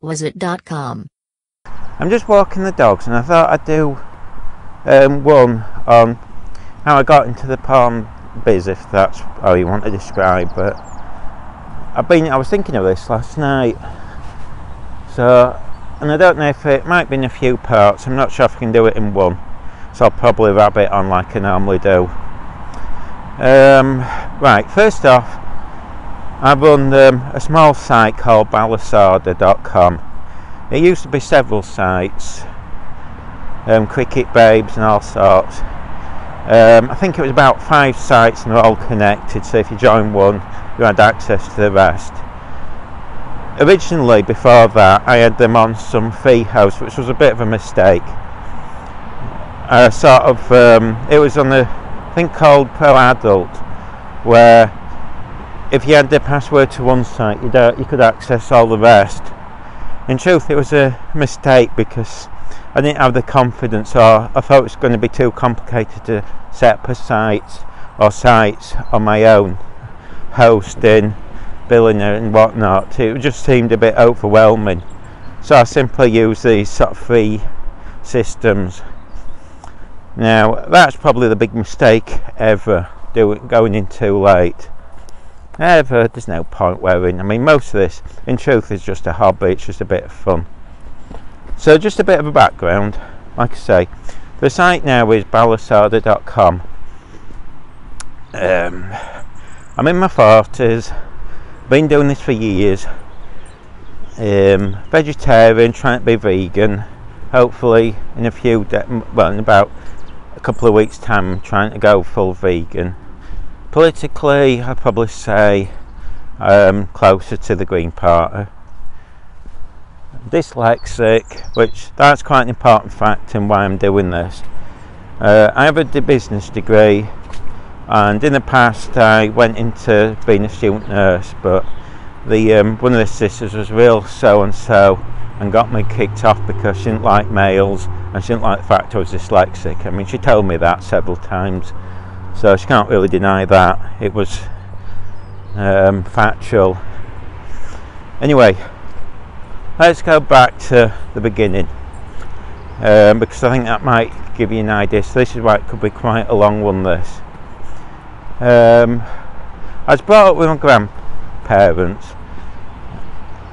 Wizit.com. I'm just walking the dogs, and I thought I'd do one on how I got into the porn biz, if that's how you want to describe it. I was thinking of this last night, and I don't know if it might be in a few parts. I'm not sure if I can do it in one, so I'll probably wrap it on like I normally do. Right, first off, I run a small site called Balisarda.com. It used to be several sites, Cricket Babes and all sorts. I think it was about 5 sites and they're all connected, so if you join one you had access to the rest. Originally, before that, I had them on some free host, which was a bit of a mistake. It was on a thing called Pro Adult, where if you had the password to one site, you could access all the rest. In truth, it was a mistake because I didn't have the confidence, or I thought it was going to be too complicated to set up a site or sites on my own, hosting, billing and whatnot. It just seemed a bit overwhelming, so I simply used these sort of free systems. Now that's probably the big mistake ever, going in too late. However, there's no point worrying. I mean, most of this in truth is just a hobby, it's just a bit of fun. So just a bit of a background, like I say, the site now is Balisarda.com. I'm in my 40s, been doing this for years, vegetarian, trying to be vegan. Hopefully in in about a couple of weeks time I'm trying to go full vegan. Politically, I'd probably say closer to the Green Party. Dyslexic, which that's quite an important fact in why I'm doing this. I have a business degree, and in the past I went into being a student nurse, but one of the sisters was real so-and-so and got me kicked off because she didn't like males and she didn't like the fact I was dyslexic. I mean, she told me that several times, so she can't really deny that. It was factual. Anyway, let's go back to the beginning, because I think that might give you an idea. So this is why it could be quite a long one, this. I was brought up with my grandparents,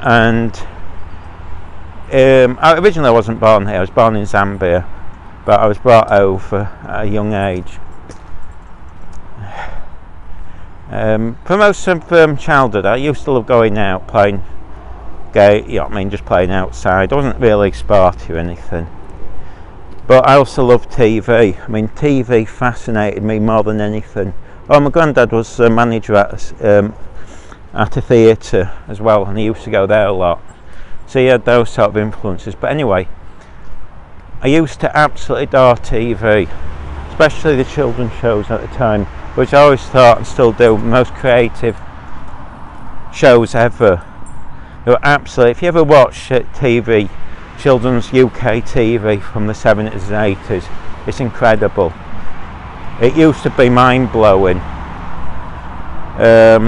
and originally I wasn't born here. I was born in Zambia, but I was brought over at a young age. For most of childhood, I used to love going out, playing just playing outside. I wasn't really sporty or anything, but I also loved TV. I mean, TV fascinated me more than anything. Oh, my granddad was a manager at a theatre as well, and he used to go there a lot, so he had those sort of influences. But anyway, I used to absolutely adore TV, especially the children's shows at the time, which I always thought, and still do, most creative shows ever. They were absolutely, if you ever watch TV, children's UK TV from the 70s and 80s, it's incredible. It used to be mind-blowing.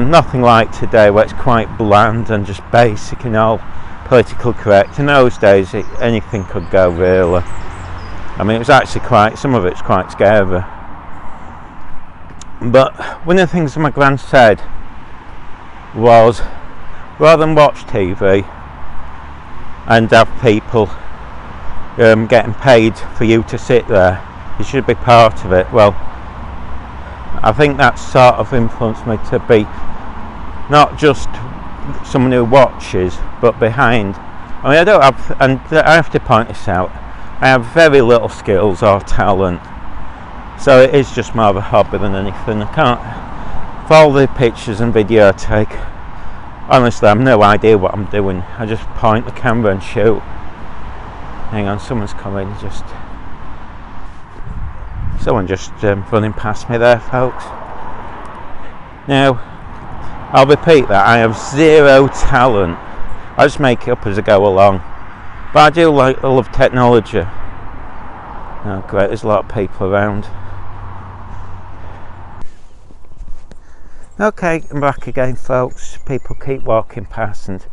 Nothing like today, where it's quite bland and just basic and all political correct. In those days, anything could go, really. I mean, it was actually some of it's quite scary. But one of the things that my gran said was, rather than watch TV and have people getting paid for you to sit there, you should be part of it. Well, I think that sort of influenced me to be not just someone who watches, but behind. I mean, I have to point this out, I have very little skills or talent, so it is just more of a hobby than anything. I can't, for all the pictures and video I take, honestly, I have no idea what I'm doing. I just point the camera and shoot. Hang on, someone's coming. Someone just running past me there, folks. Now, I'll repeat that. I have zero talent. I just make it up as I go along. But I love technology. Oh, great, there's a lot of people around. Okay, I'm back again, folks. People keep walking past, and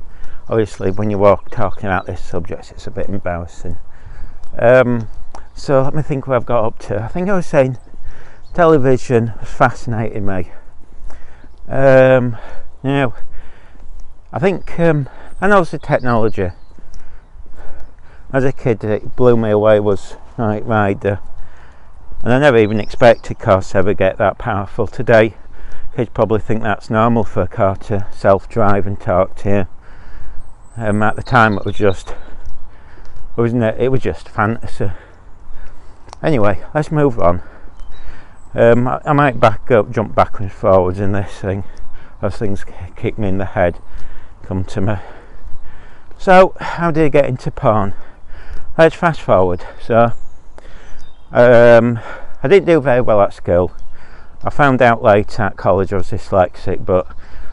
obviously when you walk talking about this subject it's a bit embarrassing. So let me think where I've got up to. I think I was saying television was fascinating me. Now I think and also technology. As a kid it blew me away was Knight Rider, and I never even expected cars to ever get that powerful. Today kids probably think that's normal for a car to self-drive and talk to you. At the time it was just, wasn't it? It was just fantasy. Anyway, let's move on. I might jump backwards and forwards in this thing as things kick me in the head come to me. So how did I get into porn? Let's fast forward. So I didn't do very well at school. I found out late at college I was dyslexic, but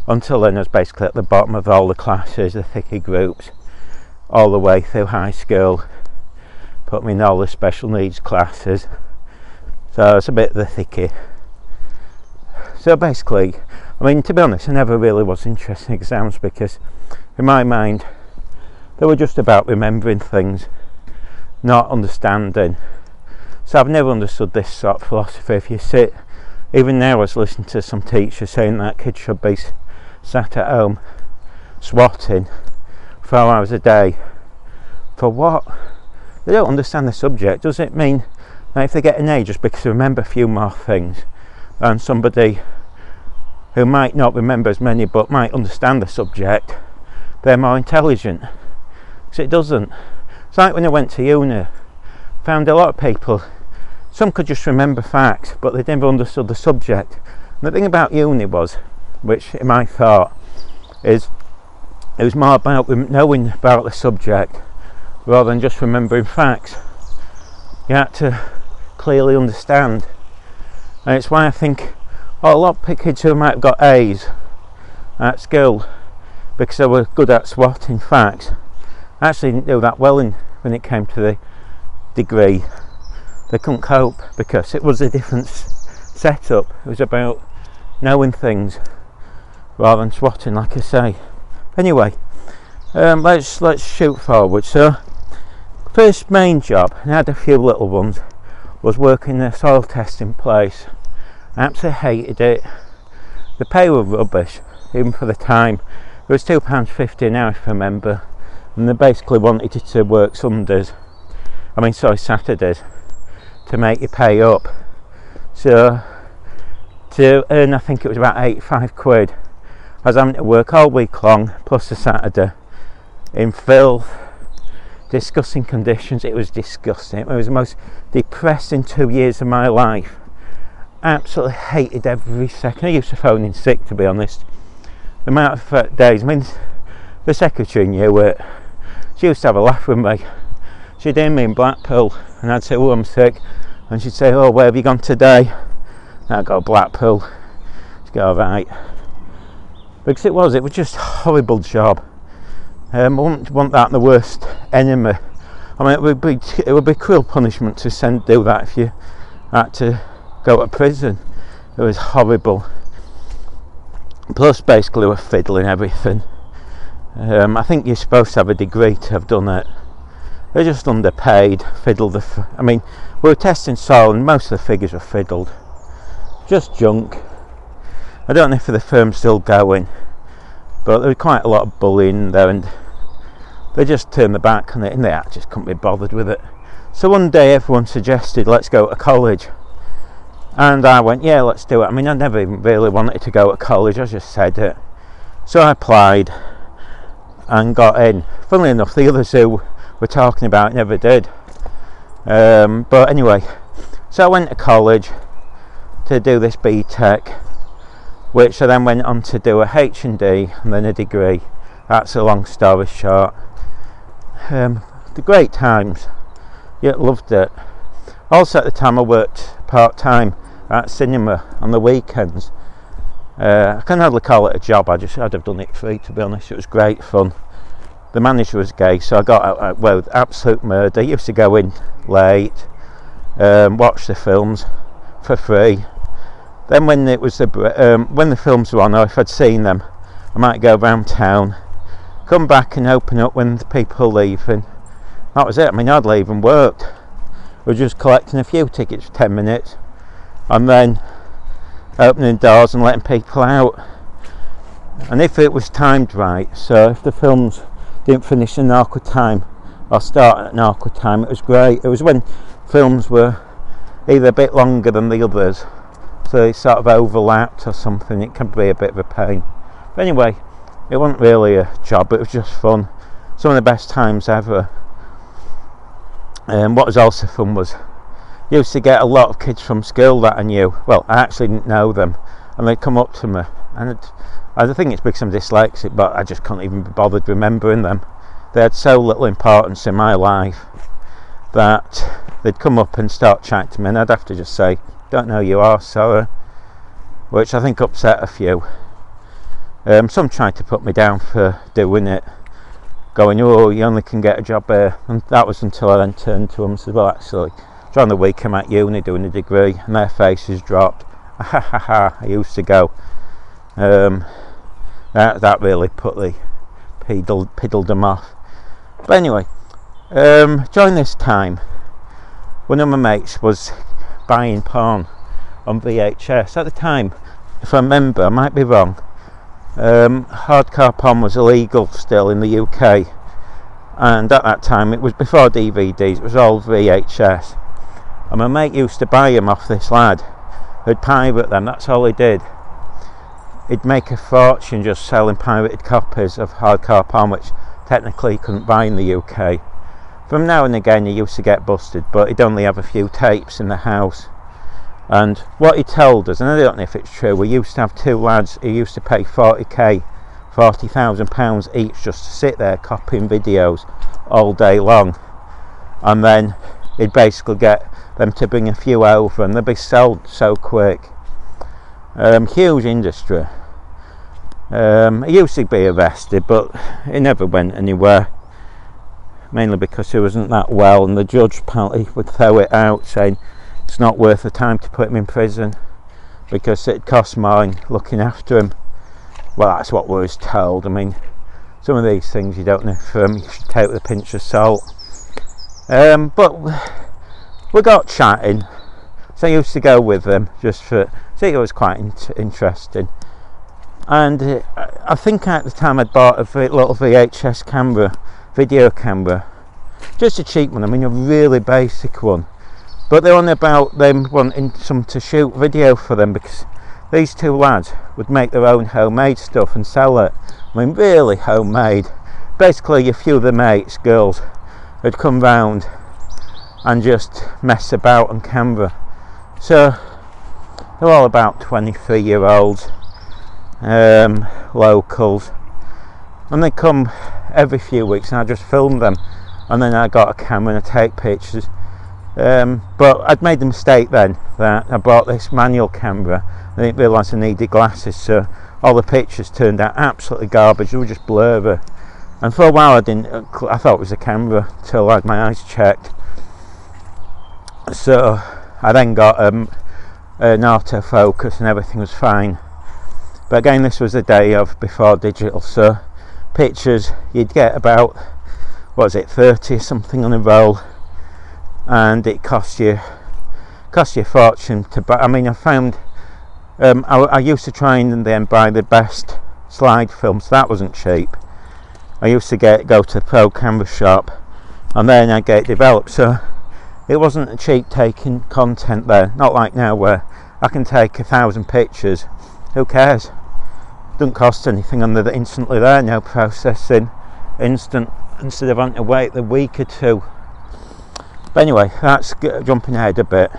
until then I was basically at the bottom of all the classes, the thicky groups, all the way through high school. Put me in all the special needs classes, so it's a bit of the thicky. So basically, I mean, to be honest, I never really was interested in exams, because in my mind they were just about remembering things, not understanding. So I've never understood this sort of philosophy. If you sit, even now I was listening to some teachers saying that kids should be sat at home swatting 4 hours a day. For what? They don't understand the subject. Does it mean that if they get an A just because they remember a few more things than somebody who might not remember as many but might understand the subject, they're more intelligent? Because it doesn't. It's like when I went to uni, found a lot of people, some could just remember facts but they never understood the subject. And the thing about uni was, which in my thought is, it was more about knowing about the subject rather than just remembering facts. You had to clearly understand, and it's why I think a lot of kids who might have got A's at school because they were good at swatting facts actually didn't do that well when it came to the degree. They couldn't cope because it was a different setup. It was about knowing things rather than swatting, like I say. Anyway, let's shoot forward. So first main job, and I had a few little ones, was working in a soil testing place. I absolutely hated it. The pay was rubbish, even for the time. It was £2.50 now, if I remember, and they basically wanted you to work Saturdays, to make you pay up. So to earn, I think it was about 85 quid, I was having to work all week long plus a Saturday in filth, disgusting conditions. It was disgusting. It was the most depressing 2 years of my life. Absolutely hated every second. I used to phone in sick, to be honest. The amount of days, I mean, the secretary knew it. She used to have a laugh with me. She'd hear me in Blackpool and I'd say, oh, I'm sick, and she'd say, oh, where have you gone today? And I'd go, Blackpool. She'd go, alright. Because it was just a horrible job. I wouldn't want that in the worst enemy. I mean, it would be cruel punishment to do that if you had to go to prison. It was horrible. Plus, basically, we're fiddling everything. I think you're supposed to have a degree to have done it. They're just underpaid. Fiddled I mean, we were testing soil, and most of the figures were fiddled. Just junk. I don't know if the firm's still going, but there was quite a lot of bullying there, and they just turned their back on it, and they just couldn't be bothered with it. So one day everyone suggested, let's go to college, and I went, yeah, let's do it. I mean, I never even really wanted to go to college, I just said it. So I applied and got in. Funnily enough, the others who were talking about it never did. But anyway, so I went to college to do this BTEC, which I then went on to do a H&D and then a degree. That's a long story short. The great times. Yeah, loved it. Also at the time I worked part-time at cinema on the weekends. I can hardly call it a job, I'd have done it free, to be honest. It was great fun. The manager was gay, so I got out with absolute murder. I used to go in late, watch the films for free. Then when it was when the films were on, or if I'd seen them, I might go around town, come back and open up when the people are leaving. That was it. I mean, hardly even worked. We were just collecting a few tickets for 10 minutes and then opening doors and letting people out. And if it was timed right, so if the films didn't finish in an awkward time or start at an awkward time, it was great. It was when films were either a bit longer than the others, so they sort of overlapped or something. It can be a bit of a pain. But anyway, it wasn't really a job, it was just fun. Some of the best times ever. What was also fun was, I used to get a lot of kids from school that I knew. Well, I actually didn't know them, and they'd come up to me, and I think it's because I'm dyslexic, but I just couldn't even be bothered remembering them. They had so little importance in my life that they'd come up and start chatting to me, and I'd have to just say, "Don't know who you are, sorry," which I think upset a few. Some tried to put me down for doing it, going, "Oh, you only can get a job here," and that was until I then turned to them and said, "Well, actually, during the week I'm at uni doing a degree," and their faces dropped. Ha ha ha, I used to go. That really put the piddled them off. But anyway, during this time, one of my mates was buying porn on VHS. At the time, if I remember, I might be wrong, hardcore porn was illegal still in the UK, and at that time it was before DVDs, it was all VHS, and my mate used to buy them off this lad who'd pirate them. That's all he did. He'd make a fortune just selling pirated copies of hardcore porn, which technically he couldn't buy in the UK. From now and again he used to get busted, but he'd only have a few tapes in the house. And what he told us, and I don't know if it's true, we used to have two lads who used to pay £40,000 each just to sit there copying videos all day long, and then he'd basically get them to bring a few over and they'd be sold so quick. Huge industry. He used to be arrested, but he never went anywhere, mainly because he wasn't that well, and the judge apparently would throw it out, saying it's not worth the time to put him in prison because it costs more in looking after him. Well, that's what we was told. I mean, some of these things you don't know if you should take with a pinch of salt. But we got chatting, so I used to go with them just for, see, it was quite interesting. And I think at the time I'd bought a little VHS camera, video camera, just a cheap one, I mean a really basic one. But they're on about them wanting some to shoot video for them, because these two lads would make their own homemade stuff and sell it. I mean, really homemade. Basically, a few of the mates, girls, would come round and just mess about on camera. So they're all about 23-year-olds, locals, and they come every few weeks, and I just film them, and then I got a camera and I take pictures. But I'd made the mistake then that I bought this manual camera. I didn't realise I needed glasses, so all the pictures turned out absolutely garbage. They were just blurry, and for a while I thought it was a camera till I had my eyes checked. So I then got an autofocus and everything was fine. But again, this was the day of before digital, so pictures you'd get about, what was it, 30 or something on a roll, and it cost you a fortune to buy. I mean, I found I used to try and then buy the best slide films. That wasn't cheap. I used to go to the pro camera shop, and then I get it developed, so it wasn't cheap taking content there. Not like now where I can take 1,000 pictures. Who cares? Doesn't cost anything, and they're instantly there, no processing, instant, instead of having to wait a week or two. But anyway, that's jumping ahead a bit.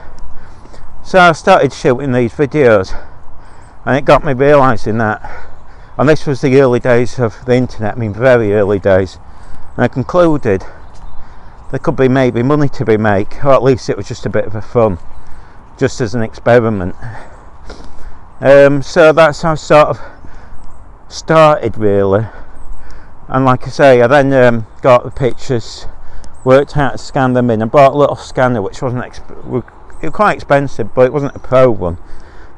So I started shooting these videos, and it got me realising that, and this was the early days of the internet, I mean very early days, and I concluded there could be maybe money to be made, or at least it was just a bit of a fun, just as an experiment. So that's how I sort of started really. And like I say, I then got the pictures, worked out how to scan them in, and bought a little scanner which wasn't it was quite expensive, but it wasn't a pro one,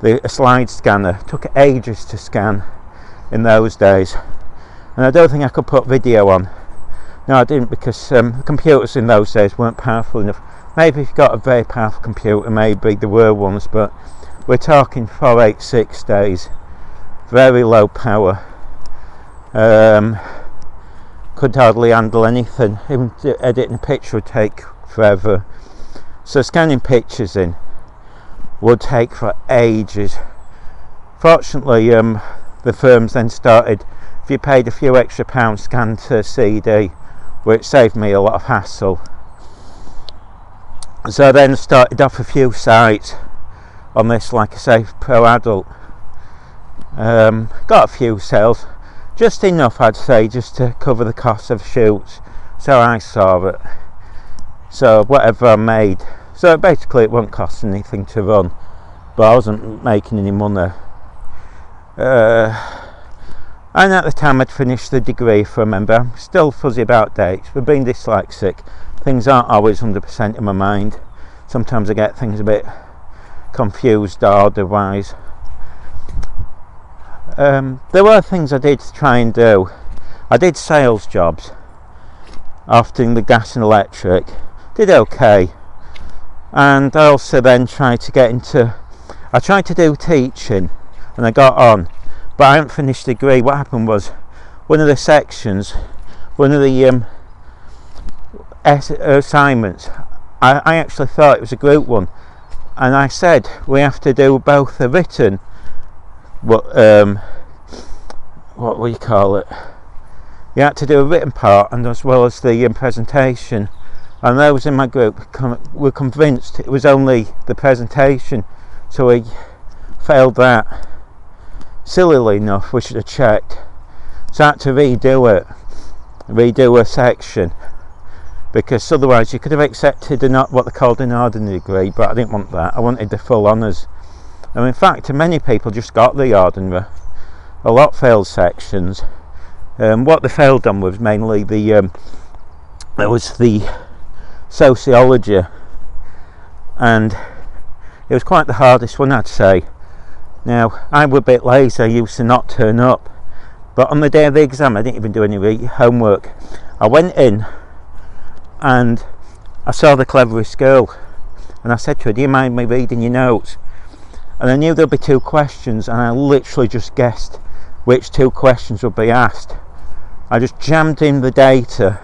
a slide scanner. It took ages to scan in those days, and I don't think I could put video on. No, I didn't, because computers in those days weren't powerful enough. Maybe if you got a very powerful computer, maybe there were ones, but we're talking 486 days, very low power. Could hardly handle anything. Even editing a picture would take forever. So scanning pictures in would take for ages. Fortunately, the firms then started, if you paid a few extra pounds, scan to CD, which saved me a lot of hassle. So I then started off a few sites on this, like I say, Pro Adult. Got a few sales, just enough, I'd say, just to cover the cost of shoots. So I saw it. So whatever I made, so basically it won't cost anything to run, but I wasn't making any money. And at the time I'd finished the degree, if I remember. I'm still fuzzy about dates. For being dyslexic, things aren't always 100% in my mind. Sometimes I get things a bit confused order-wise. There were things I did try and do. I did sales jobs, often the gas and electric. Did okay. And I also then tried to get into, I tried to do teaching, and I got on, but I hadn't finished the degree. What happened was, one of the sections, one of the assignments, I actually thought it was a group one, and I said we have to do both a written, what do you call it? You had to do a written part and as well as the presentation. And those in my group were convinced it was only the presentation, so we failed that. Sillily enough, we should have checked. So I had to redo a section, because otherwise you could have accepted what they called an ordinary degree, but I didn't want that. I wanted the full honours. And in fact, many people just got the ordinary. A lot failed sections. What they failed on was mainly the sociology, and it was quite the hardest one, I'd say. Now, I was a bit lazy, I used to not turn up, but on the day of the exam I didn't even do any homework. I went in and I saw the cleverest girl, and I said to her, do you mind me reading your notes? And I knew there'd be 2 questions, and I literally just guessed which 2 questions would be asked. I just jammed in the data,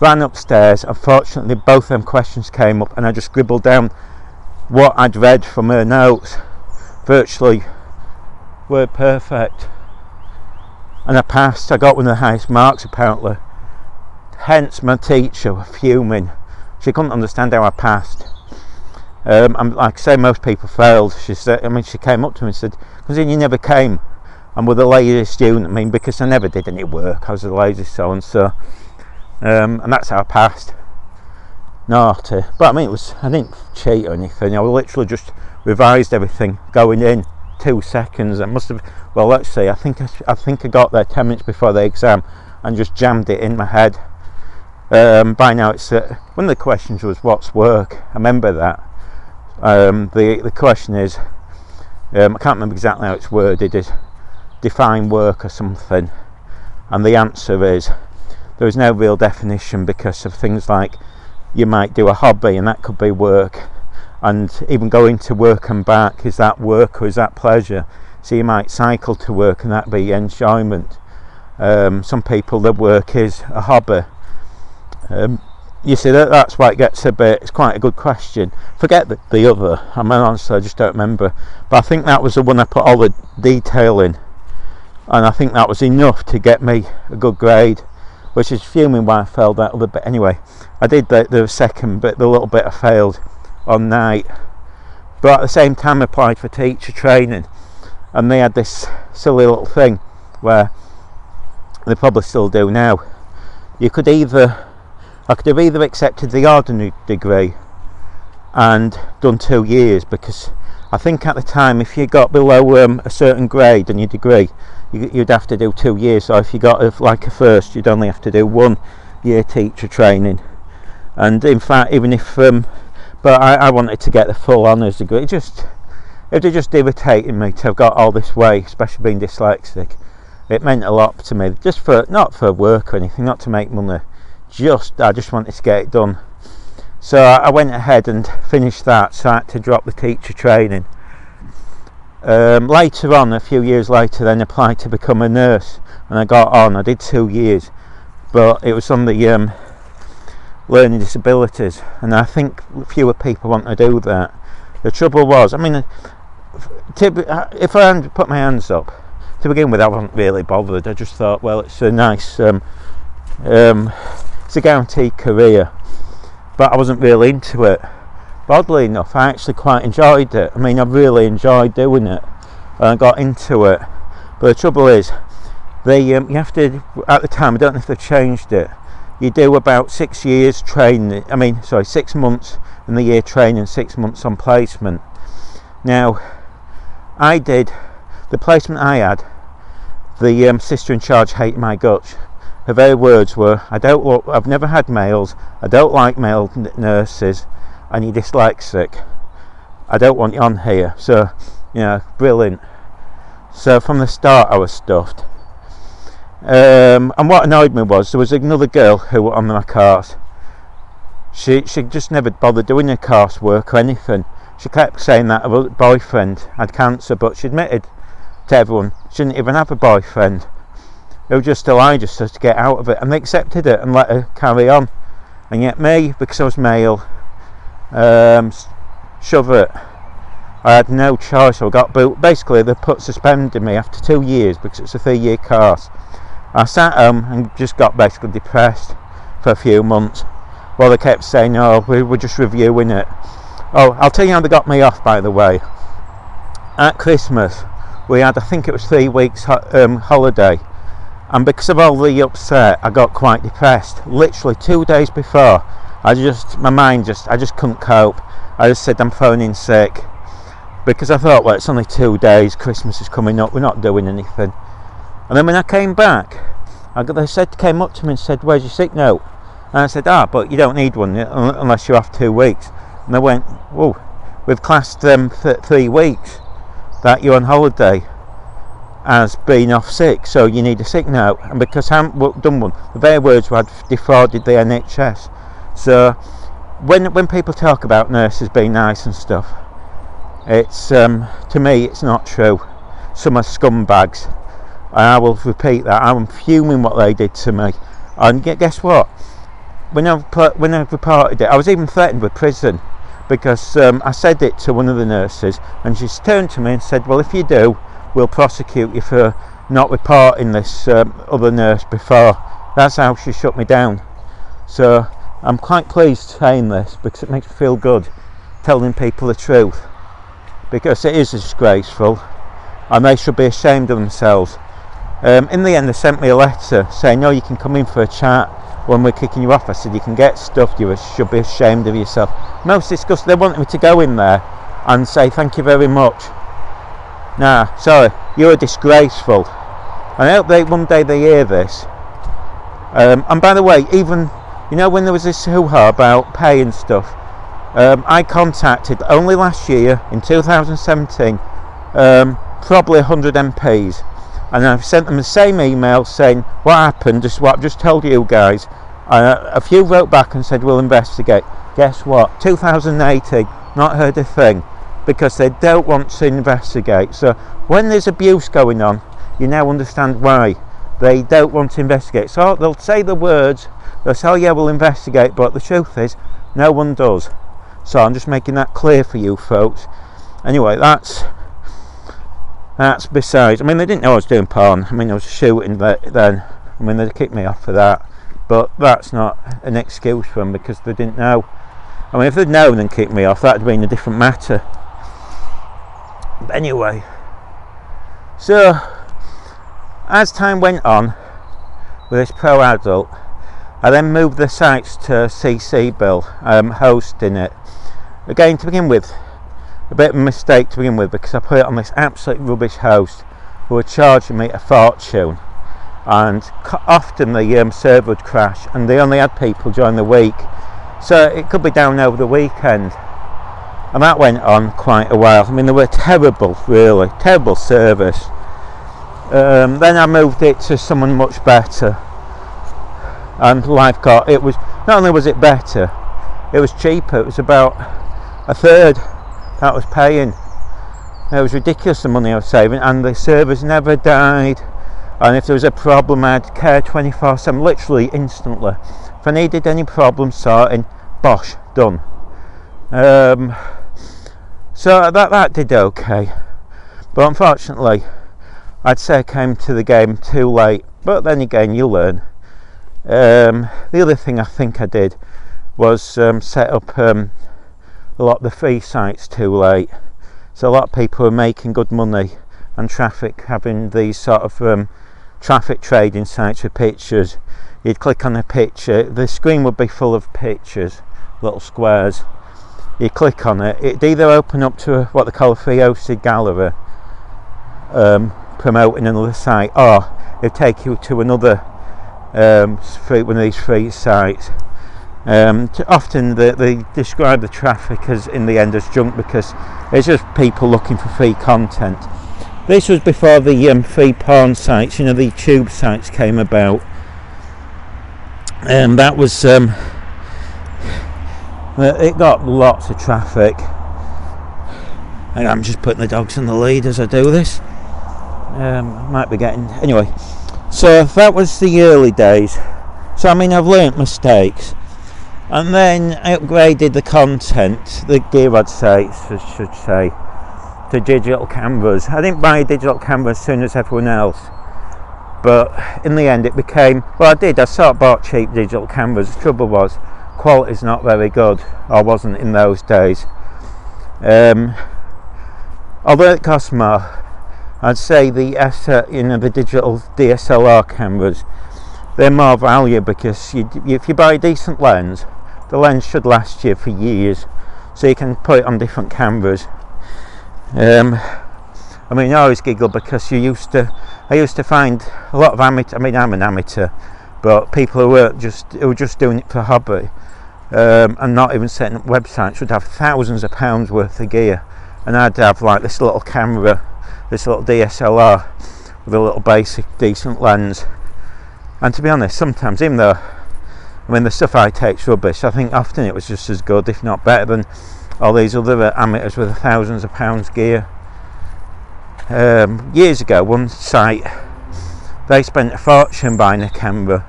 ran upstairs. Unfortunately, both them questions came up, and I just scribbled down what I'd read from her notes. Virtually word perfect, and I passed. I got one of the highest marks apparently. Hence my teacher was fuming. She couldn't understand how I passed. And like I say, most people failed. She said, she came up to me and said, because you never came. And with the laziest student, because I never did any work, I was the laziest so and so. And that's how I passed. Naughty. But I didn't cheat or anything. I literally just revised everything going in 2 seconds. I must have, well, let's see, I think I got there 10 minutes before the exam and just jammed it in my head. By now it's one of the questions was, what's work? I remember that. The question is, I can't remember exactly how it's worded, is define work or something, and the answer is there is no real definition, because of things like you might do a hobby and that could be work, and even going to work and back, is that work or is that pleasure? So you might cycle to work and that be enjoyment. Some people, their work is a hobby. You see, that's why it gets a bit, it's quite a good question. Forget the other, honestly I just don't remember, but I think that was the one I put all the detail in, and I think that was enough to get me a good grade, which is fuming why I failed that other bit. Anyway, I did the second bit, the little bit I failed on night, but at the same time I applied for teacher training, and they had this silly little thing where they probably still do now. I could have either accepted the ordinary degree and done 2 years, because I think at the time if you got below a certain grade in your degree, you'd have to do 2 years. So if you got like a first, you'd only have to do 1 year teacher training. And in fact, even if but I wanted to get the full honours degree. It just irritated me to have got all this way, especially being dyslexic. it meant a lot to me, just for, not for work or anything, not to make money, I just wanted to get it done. So I went ahead and finished that, so I had to drop the teacher training. Later on, a few years later, then applied to become a nurse, and I got on. I did 2 years, but it was on the learning disabilities, and I think fewer people want to do that. The trouble was, I mean, if I hadn't put my hands up, to begin with, I wasn't really bothered. I just thought, well, it's a nice, it's a guaranteed career, but I wasn't really into it. But oddly enough, I actually quite enjoyed it. I mean, I really enjoyed doing it, and I got into it. But the trouble is, you have to, at the time, I don't know if they've changed it, you do about 6 years training, 6 months in the year training, 6 months on placement. Now, I did, the placement I had, the sister in charge hated my guts. Her very words were, I've never had males, I don't like male nurses, and you're dyslexic, I don't want you on here. So, brilliant. So from the start I was stuffed. And what annoyed me was, there was another girl who was on my course. She just never bothered doing her coursework or anything. She kept saying that her boyfriend had cancer, but she admitted to everyone she didn't even have a boyfriend. It was just a lie, just to get out of it, and they accepted it and let her carry on. And yet me, because I was male, shove it. I had no choice. I got boot. Basically, they suspended me after 2 years because it's a 3-year course. I sat home and just got basically depressed for a few months while they kept saying, "Oh, we're just reviewing it." Oh, I'll tell you how they got me off, by the way. At Christmas, we had, I think it was 3 weeks holiday, and because of all the upset, I got quite depressed. Literally 2 days before, I just couldn't cope. I just said, I'm phoning sick, because I thought, well, it's only 2 days, Christmas is coming up, we're not doing anything. And then when I came back, they came up to me and said, "Where's your sick note?" And I said, but you don't need one unless you have 2 weeks. And they went, "Whoa, we've classed 3 weeks that you're on holiday as being off sick, so you need a sick note." And because I haven't done one, the very words were, I'd defrauded the NHS. So when people talk about nurses being nice and stuff, it's to me it's not true. Some are scumbags. I will repeat that. I'm fuming what they did to me. And guess what? When I reported it, I was even threatened with prison, because I said it to one of the nurses, and she turned to me and said, "Well, if you do, we'll prosecute you for not reporting this other nurse before." That's how she shut me down. So I'm quite pleased saying this, because it makes me feel good telling people the truth, because it is disgraceful and they should be ashamed of themselves. In the end, they sent me a letter saying, "No, you can come in for a chat when we're kicking you off." I said, "You can get stuffed, you should be ashamed of yourself." Most disgusting. They wanted me to go in there and say thank you very much. Nah, sorry, you're disgraceful. And I hope one day they hear this. And by the way, even, when there was this hoo-ha about pay and stuff, I contacted, only last year, in 2017, probably 100 MPs. And I've sent them the same email saying what happened, just what I've just told you guys. A few wrote back and said, "We'll investigate." Guess what? 2018, not heard a thing, because they don't want to investigate. So when there's abuse going on, you now understand why they don't want to investigate. So they'll say the words, they'll say, "Oh yeah, we'll investigate," but the truth is, no one does. So I'm just making that clear for you folks. Anyway, that's besides. I mean, they didn't know I was doing porn. I mean, I was shooting then. I mean, they kicked me off for that. But that's not an excuse for them, because they didn't know. I mean, if they'd known and kicked me off, that'd have been a different matter. But anyway, so as time went on with this Pro Adult, I then moved the sites to CC Bill, hosting it. Again, to begin with, a bit of a mistake to begin with, because I put it on this absolute rubbish host who were charging me a fortune, and often the server would crash, and they only had people during the week, so it could be down over the weekend, and that went on quite a while. I mean, they were terrible, really terrible service. Then I moved it to someone much better, and it was, not only was it better, it was cheaper. It was about a third that I was paying. It was ridiculous the money I was saving, and the servers never died, and if there was a problem I'd care 24/7, literally instantly. If I needed any problem sorting, bosh, done. So that did okay, but unfortunately I'd say I came to the game too late, but then again you learn. The other thing I think I did was set up a lot of the free sites too late, so a lot of people were making good money and traffic, having these sort of traffic trading sites with pictures. You'd click on a picture, the screen would be full of pictures, little squares. You click on it, it'd either open up to what they call a free hosted gallery, promoting another site, or it'd take you to another one of these free sites. Often they describe the traffic as, in the end, as junk, because it's just people looking for free content. This was before the free porn sites, you know, the tube sites came about, and that was it got lots of traffic. And I'm just putting the dogs in the lead as I do this. Might be getting, anyway. So that was the early days. So I mean, I've learnt mistakes, and then I upgraded the content, the gear I'd say, I should say, to digital cameras. I didn't buy a digital camera as soon as everyone else, but in the end it became, well, I sort of bought cheap digital cameras. The trouble was, quality's not very good, or wasn't in those days. Although it costs more, I'd say the digital DSLR cameras, they're more value, because if you buy a decent lens, the lens should last you for years, so you can put it on different cameras. I mean, I always giggle because I used to find a lot of amateur, I mean, I'm an amateur, but people who were just doing it for hobby, and not even setting up websites, would have thousands of pounds worth of gear, and I'd have like this little camera, this little DSLR with a little basic decent lens. And to be honest, sometimes, even though, I mean, the stuff I take's rubbish, I think often it was just as good, if not better, than all these other amateurs with thousands of pounds gear. Years ago, one site, they spent a fortune buying a camera,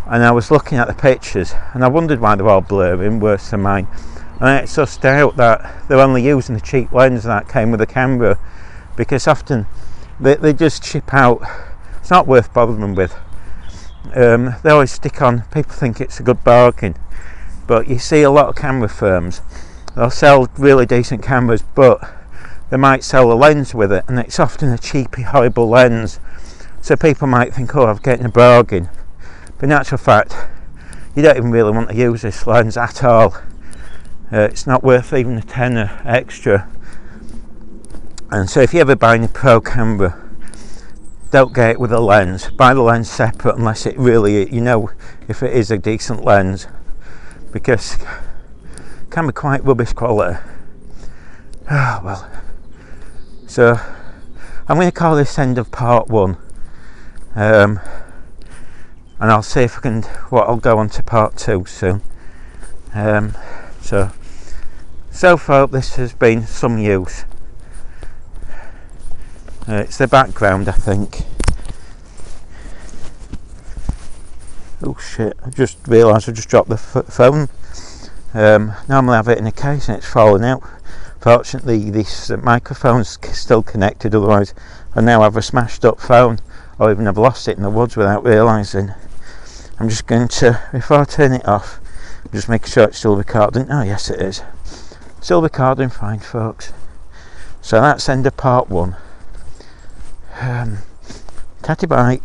and I was looking at the pictures and I wondered why they were all blurring, worse than mine, and it sussed out that they're only using the cheap lens that came with the camera, because often they just chip out. It's not worth bothering with. They always stick on, people think it's a good bargain, but you see a lot of camera firms, they'll sell really decent cameras, but they might sell a lens with it, and it's often a cheapy, horrible lens, so people might think, oh, I'm getting a bargain, but in actual fact you don't even really want to use this lens at all. It's not worth even a tenner extra. And so if you're ever buying a pro camera, don't get it with a lens. Buy the lens separate, unless it really, you know, if it is a decent lens, because it can be quite rubbish quality. Oh, well. So I'm going to call this end of part 1, and I'll see if I can, I'll go on to part 2 soon. So far this has been some use. It's the background, I think. Oh shit, I just realised I just dropped the phone. Normally I have it in a case and it's fallen out. Fortunately this microphone's still connected, otherwise I now have a smashed up phone, or even have lost it in the woods without realising. I'm just going to, before I turn it off, just make sure it's still recording. Oh yes it is. Still recording fine, folks. So that's end of part 1. Tatty bye.